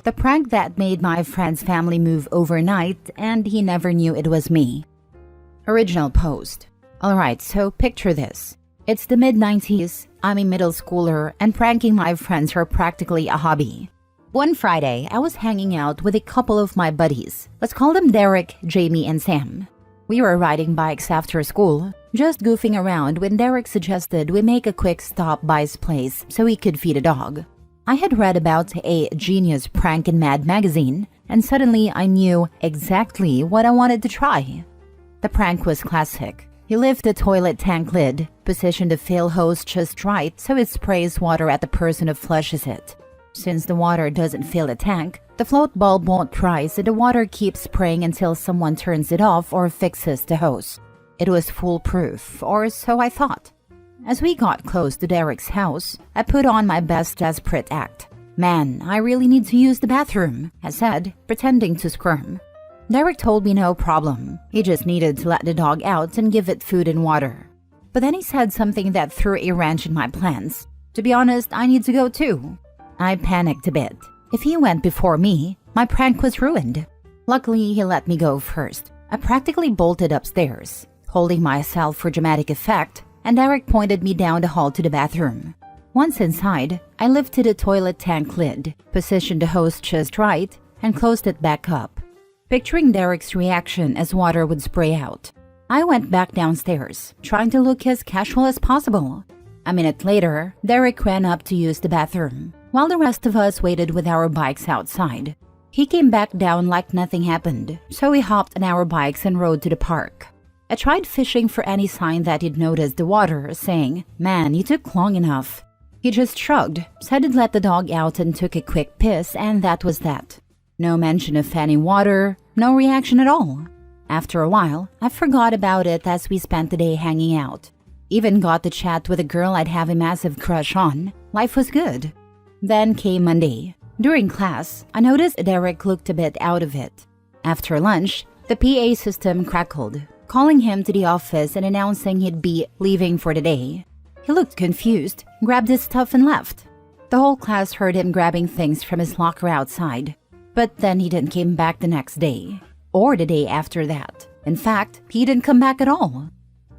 The prank that made my friend's family move overnight and he never knew it was me. Original post. Alright, so picture this. It's the mid-90s, I'm a middle schooler, and pranking my friends are practically a hobby. One Friday, I was hanging out with a couple of my buddies. Let's call them Derek, Jamie, and Sam. We were riding bikes after school, just goofing around when Derek suggested we make a quick stop by his place so he could feed a dog. I had read about a genius prank in Mad magazine, and suddenly I knew exactly what I wanted to try. The prank was classic. You lift the toilet tank lid, position the fill hose just right so it sprays water at the person who flushes it. Since the water doesn't fill the tank, the float bulb won't rise and the water keeps spraying until someone turns it off or fixes the hose. It was foolproof, or so I thought. As we got close to Derek's house, I put on my best desperate act. "Man, I really need to use the bathroom," I said, pretending to squirm. Derek told me no problem. He just needed to let the dog out and give it food and water. But then he said something that threw a wrench in my plans. To be honest, I need to go too. I panicked a bit. If he went before me, my prank was ruined. Luckily, he let me go first. I practically bolted upstairs, holding myself for dramatic effect, and Derek pointed me down the hall to the bathroom. Once inside, I lifted the toilet tank lid, positioned the hose just right, and closed it back up, picturing Derek's reaction as water would spray out. I went back downstairs, trying to look as casual as possible. A minute later, Derek ran up to use the bathroom, while the rest of us waited with our bikes outside. He came back down like nothing happened, so we hopped on our bikes and rode to the park. I tried fishing for any sign that he'd noticed the water, saying, "Man, you took long enough." He just shrugged, said he'd let the dog out and took a quick piss, and that was that. No mention of any water, no reaction at all. After a while, I forgot about it as we spent the day hanging out. Even got to chat with a girl I'd have a massive crush on. Life was good. Then came Monday. During class, I noticed Derek looked a bit out of it. After lunch, the PA system crackled, calling him to the office and announcing he'd be leaving for the day. He looked confused, grabbed his stuff and left. The whole class heard him grabbing things from his locker outside. But then he didn't come back the next day, or the day after that. In fact, he didn't come back at all.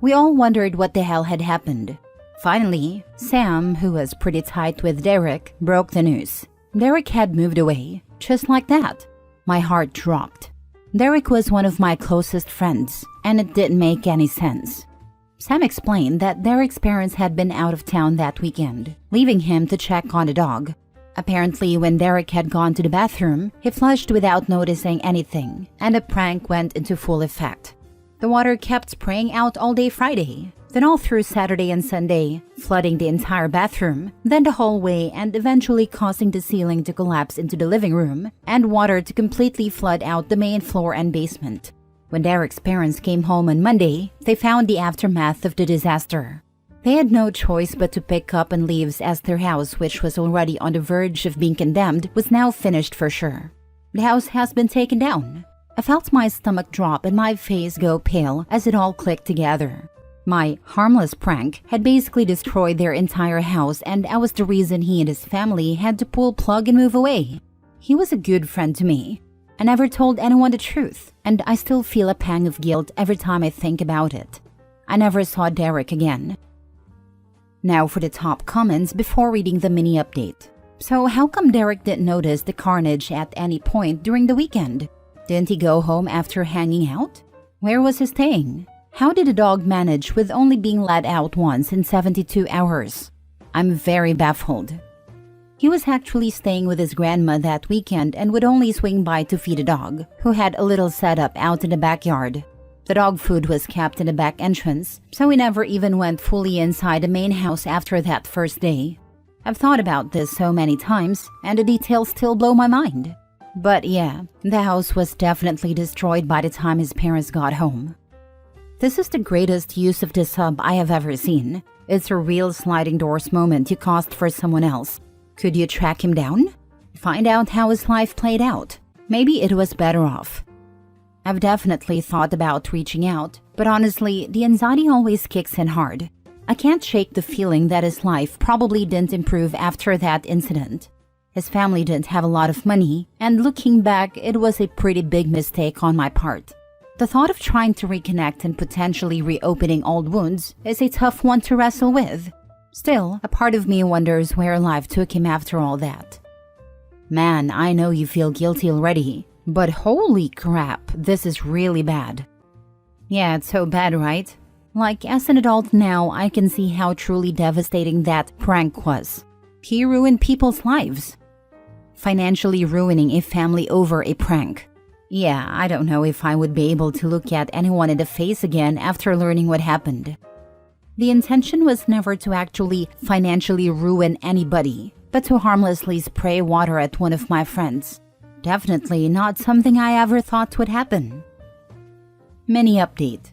We all wondered what the hell had happened. Finally, Sam, who was pretty tight with Derek, broke the news. Derek had moved away, just like that. My heart dropped. Derek was one of my closest friends, and it didn't make any sense. Sam explained that Derek's parents had been out of town that weekend, leaving him to check on the dog. Apparently, when Derek had gone to the bathroom, he flushed without noticing anything, and the prank went into full effect. The water kept spraying out all day Friday, then all through Saturday and Sunday, flooding the entire bathroom, then the hallway, and eventually causing the ceiling to collapse into the living room, and water to completely flood out the main floor and basement. When Derek's parents came home on Monday, they found the aftermath of the disaster. They had no choice but to pick up and leave, as their house, which was already on the verge of being condemned, was now finished for sure. The house has been taken down. I felt my stomach drop and my face go pale as it all clicked together. My harmless prank had basically destroyed their entire house, and I was the reason he and his family had to pull plug and move away. He was a good friend to me. I never told anyone the truth, and I still feel a pang of guilt every time I think about it. I never saw Derek again. Now for the top comments before reading the mini update. So how come Derek didn't notice the carnage at any point during the weekend? Didn't he go home after hanging out? Where was he staying? How did the dog manage with only being let out once in 72 hours? I'm very baffled. He was actually staying with his grandma that weekend and would only swing by to feed a dog, who had a little setup out in the backyard. The dog food was kept in the back entrance, so we never even went fully inside the main house after that first day. I've thought about this so many times, and the details still blow my mind. But yeah, the house was definitely destroyed by the time his parents got home. This is the greatest use of this sub I have ever seen. It's a real sliding doors moment you caused for someone else. Could you track him down? Find out how his life played out. Maybe it was better off. I've definitely thought about reaching out, but honestly, the anxiety always kicks in hard. I can't shake the feeling that his life probably didn't improve after that incident. His family didn't have a lot of money, and looking back, it was a pretty big mistake on my part. The thought of trying to reconnect and potentially reopening old wounds is a tough one to wrestle with. Still, a part of me wonders where life took him after all that. Man, I know you feel guilty already, but holy crap, this is really bad. Yeah, it's so bad, right? Like, as an adult now, I can see how truly devastating that prank was. He ruined people's lives. Financially ruining a family over a prank. Yeah, I don't know if I would be able to look at anyone in the face again after learning what happened. The intention was never to actually financially ruin anybody, but to harmlessly spray water at one of my friends. Definitely not something I ever thought would happen. Mini update.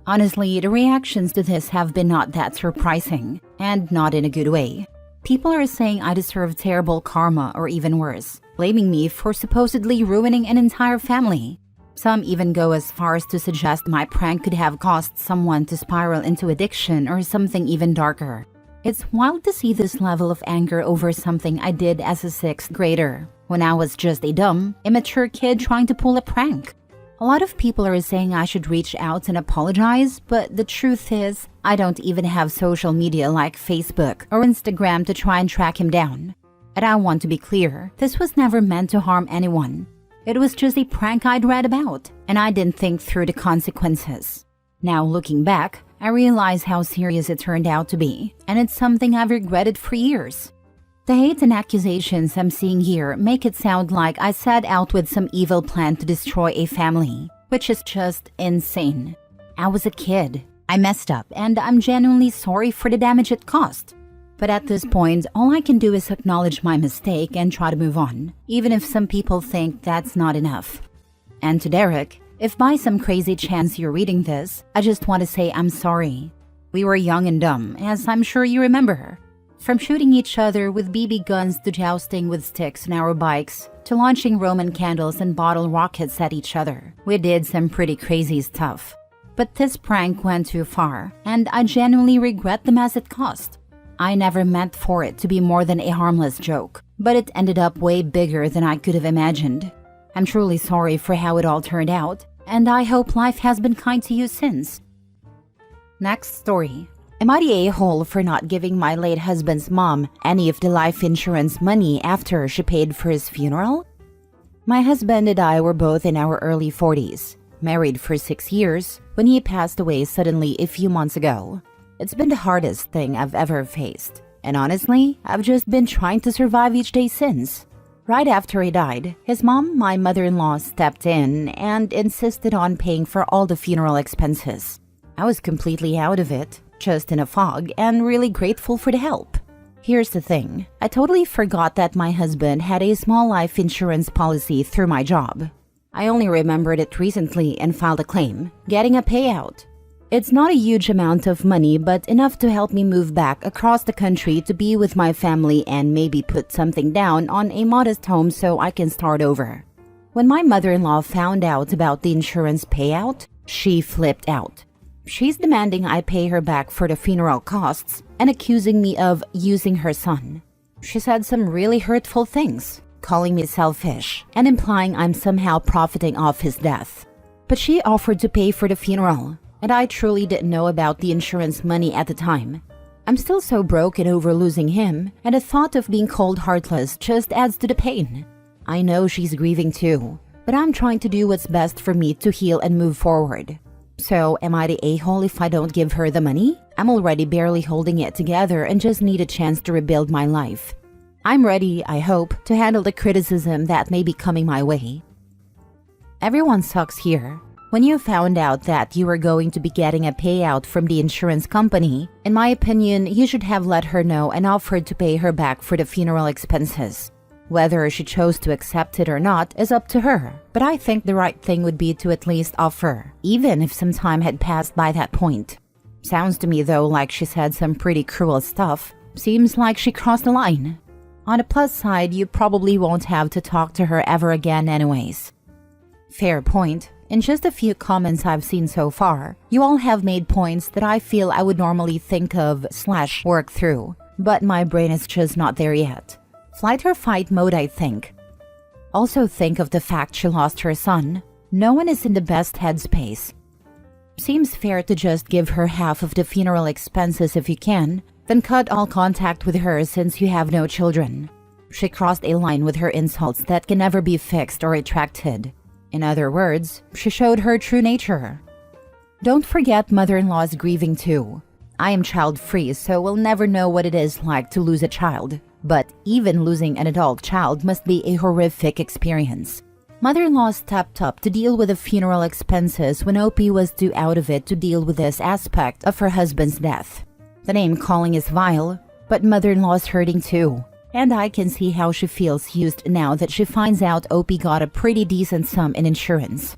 Honestly, the reactions to this have been not that surprising, and not in a good way. People are saying I deserve terrible karma or even worse, blaming me for supposedly ruining an entire family. Some even go as far as to suggest my prank could have caused someone to spiral into addiction or something even darker. It's wild to see this level of anger over something I did as a 6th grader, when I was just a dumb, immature kid trying to pull a prank. A lot of people are saying I should reach out and apologize, but the truth is, I don't even have social media like Facebook or Instagram to try and track him down. And I want to be clear, this was never meant to harm anyone. It was just a prank I'd read about, and I didn't think through the consequences. Now looking back, I realize how serious it turned out to be, and it's something I've regretted for years. The hate and accusations I'm seeing here make it sound like I set out with some evil plan to destroy a family, which is just insane. I was a kid. I messed up, and I'm genuinely sorry for the damage it caused. But at this point, all I can do is acknowledge my mistake and try to move on, even if some people think that's not enough. And to Derek, if by some crazy chance you're reading this, I just want to say I'm sorry. We were young and dumb, as I'm sure you remember. From shooting each other with BB guns to jousting with sticks on our bikes, to launching Roman candles and bottle rockets at each other, we did some pretty crazy stuff. But this prank went too far, and I genuinely regret the mess it caused. I never meant for it to be more than a harmless joke, but it ended up way bigger than I could have imagined. I'm truly sorry for how it all turned out, and I hope life has been kind to you since. Next story. Am I the a-hole for not giving my late husband's mom any of the life insurance money after she paid for his funeral? My husband and I were both in our early 40s, married for 6 years, when he passed away suddenly a few months ago. It's been the hardest thing I've ever faced, and honestly, I've just been trying to survive each day since. Right after he died, his mom, my mother-in-law, stepped in and insisted on paying for all the funeral expenses. I was completely out of it, just in a fog, and really grateful for the help. Here's the thing, I totally forgot that my husband had a small life insurance policy through my job. I only remembered it recently and filed a claim, getting a payout. It's not a huge amount of money, but enough to help me move back across the country to be with my family and maybe put something down on a modest home so I can start over. When my mother-in-law found out about the insurance payout, she flipped out. She's demanding I pay her back for the funeral costs and accusing me of using her son. She said some really hurtful things, calling me selfish and implying I'm somehow profiting off his death. But she offered to pay for the funeral, and I truly didn't know about the insurance money at the time. I'm still so broken over losing him, and the thought of being cold heartless just adds to the pain. I know she's grieving too, but I'm trying to do what's best for me to heal and move forward. So, am I the a-hole if I don't give her the money? I'm already barely holding it together and just need a chance to rebuild my life. I'm ready, I hope, to handle the criticism that may be coming my way. Everyone sucks here. When you found out that you were going to be getting a payout from the insurance company, in my opinion, you should have let her know and offered to pay her back for the funeral expenses. Whether she chose to accept it or not is up to her, but I think the right thing would be to at least offer, even if some time had passed by that point. Sounds to me though like she said some pretty cruel stuff. Seems like she crossed the line. On the plus side, you probably won't have to talk to her ever again anyways. Fair point. In just a few comments I've seen so far, you all have made points that I feel I would normally think of / work through, but my brain is just not there yet. Flight or fight mode, I think. Also think of the fact she lost her son. No one is in the best headspace. Seems fair to just give her half of the funeral expenses if you can, then cut all contact with her since you have no children. She crossed a line with her insults that can never be fixed or retracted. In other words, she showed her true nature. Don't forget mother-in-law's grieving too. I am child-free, so we'll never know what it is like to lose a child. But even losing an adult child must be a horrific experience. Mother-in-law stepped up to deal with the funeral expenses when OP was too out of it to deal with this aspect of her husband's death. The name calling is vile, but mother-in-law's hurting too. And I can see how she feels used now that she finds out OP got a pretty decent sum in insurance.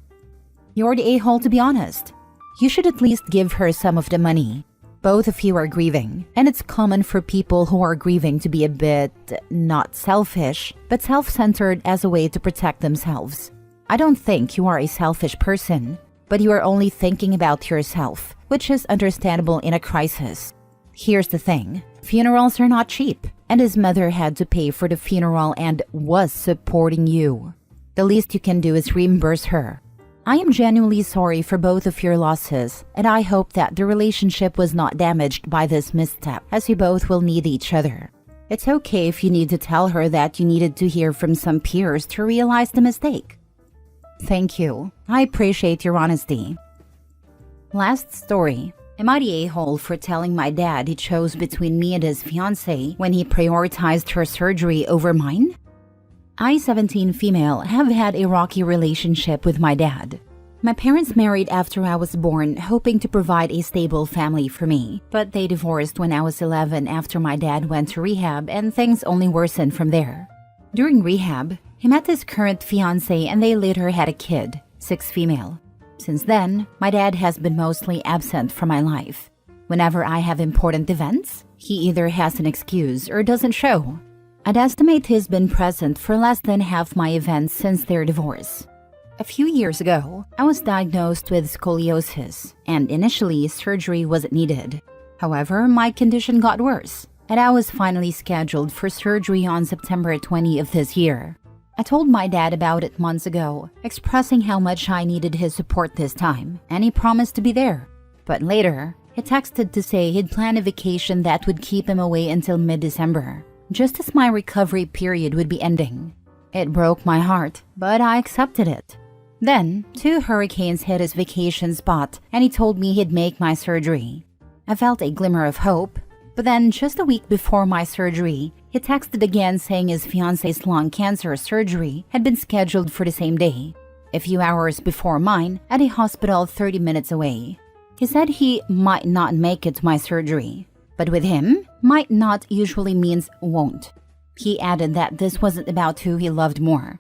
You're the a-hole, to be honest. You should at least give her some of the money. Both of you are grieving, and it's common for people who are grieving to be a bit, not selfish, but self-centered as a way to protect themselves. I don't think you are a selfish person, but you are only thinking about yourself, which is understandable in a crisis. Here's the thing, funerals are not cheap, and his mother had to pay for the funeral and was supporting you. The least you can do is reimburse her. I am genuinely sorry for both of your losses, and I hope that the relationship was not damaged by this misstep, as you both will need each other. It's okay if you need to tell her that you needed to hear from some peers to realize the mistake. Thank you. I appreciate your honesty. Last story. Am I the a-hole for telling my dad he chose between me and his fiancée when he prioritized her surgery over mine? I, 17 female, have had a rocky relationship with my dad. My parents married after I was born, hoping to provide a stable family for me, but they divorced when I was 11 after my dad went to rehab, and things only worsened from there. During rehab, he met his current fiancée and they later had a kid, 6 female. Since then, my dad has been mostly absent from my life. Whenever I have important events, he either has an excuse or doesn't show. I'd estimate he's been present for less than half my events since their divorce. A few years ago, I was diagnosed with scoliosis, and initially surgery wasn't needed. However, my condition got worse, and I was finally scheduled for surgery on September 20 of this year. I told my dad about it months ago, expressing how much I needed his support this time, and he promised to be there. But later, he texted to say he'd planned a vacation that would keep him away until mid-December, just as my recovery period would be ending. It broke my heart, but I accepted it. Then, 2 hurricanes hit his vacation spot, and he told me he'd make my surgery. I felt a glimmer of hope, but then just a week before my surgery, he texted again saying his fiancé's lung cancer surgery had been scheduled for the same day, a few hours before mine, at a hospital 30 minutes away. He said he might not make it to my surgery. But with him, might not usually means won't. He added that this wasn't about who he loved more.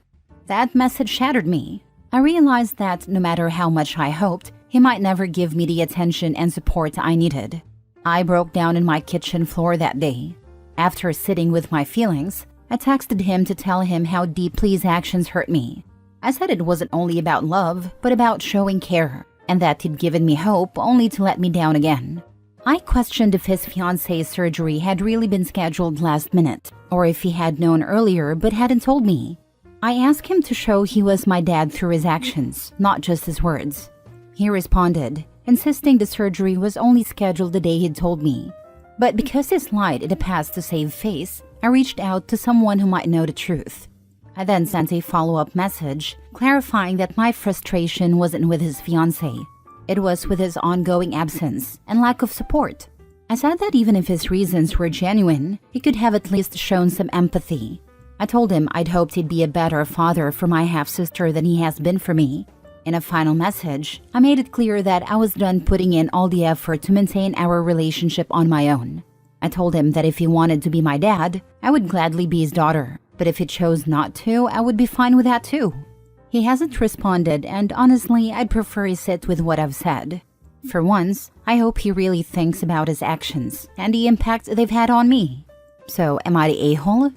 That message shattered me. I realized that no matter how much I hoped, he might never give me the attention and support I needed. I broke down in my kitchen floor that day. After sitting with my feelings, I texted him to tell him how deeply his actions hurt me. I said it wasn't only about love, but about showing care, and that he'd given me hope only to let me down again. I questioned if his fiancé's surgery had really been scheduled last minute, or if he had known earlier but hadn't told me. I asked him to show he was my dad through his actions, not just his words. He responded, insisting the surgery was only scheduled the day he'd told me. But because he lied in the past to save face, I reached out to someone who might know the truth. I then sent a follow-up message, clarifying that my frustration wasn't with his fiancée. It was with his ongoing absence and lack of support. I said that even if his reasons were genuine, he could have at least shown some empathy. I told him I'd hoped he'd be a better father for my half-sister than he has been for me. In a final message, I made it clear that I was done putting in all the effort to maintain our relationship on my own. I told him that if he wanted to be my dad, I would gladly be his daughter, but if he chose not to, I would be fine with that too. He hasn't responded, and honestly, I'd prefer he sit with what I've said. For once, I hope he really thinks about his actions and the impact they've had on me. So, am I the a-hole?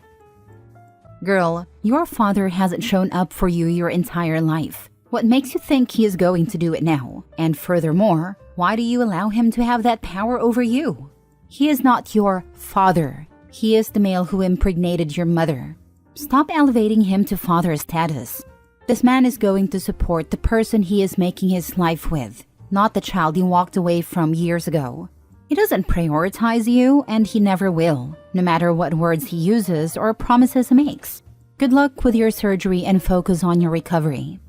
Girl, your father hasn't shown up for you your entire life. What makes you think he is going to do it now? And furthermore, why do you allow him to have that power over you? He is not your father. He is the male who impregnated your mother. Stop elevating him to father status. This man is going to support the person he is making his life with, not the child he walked away from years ago. He doesn't prioritize you, and he never will, no matter what words he uses or promises he makes. Good luck with your surgery and focus on your recovery.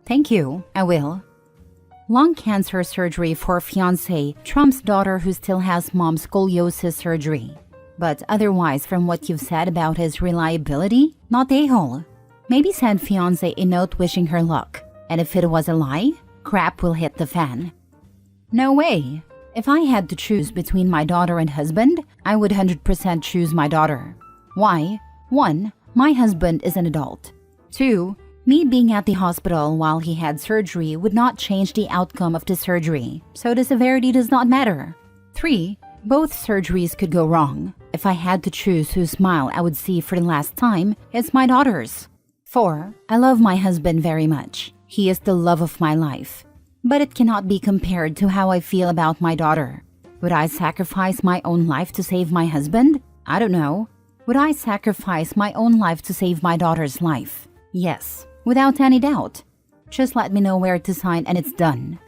Thank you, I will. Lung cancer surgery for fiancé trumps daughter who still has mom's scoliosis surgery. But otherwise, from what you've said about his reliability, not a-hole. Maybe send fiancé a note wishing her luck. And if it was a lie, crap will hit the fan. No way. If I had to choose between my daughter and husband, I would 100% choose my daughter. Why? 1. My husband is an adult. 2. Me being at the hospital while he had surgery would not change the outcome of the surgery, so the severity does not matter. 3. Both surgeries could go wrong. If I had to choose whose smile I would see for the last time, it's my daughter's. 4. I love my husband very much. He is the love of my life. But it cannot be compared to how I feel about my daughter. Would I sacrifice my own life to save my husband? I don't know. Would I sacrifice my own life to save my daughter's life? Yes, without any doubt. Just let me know where to sign and it's done.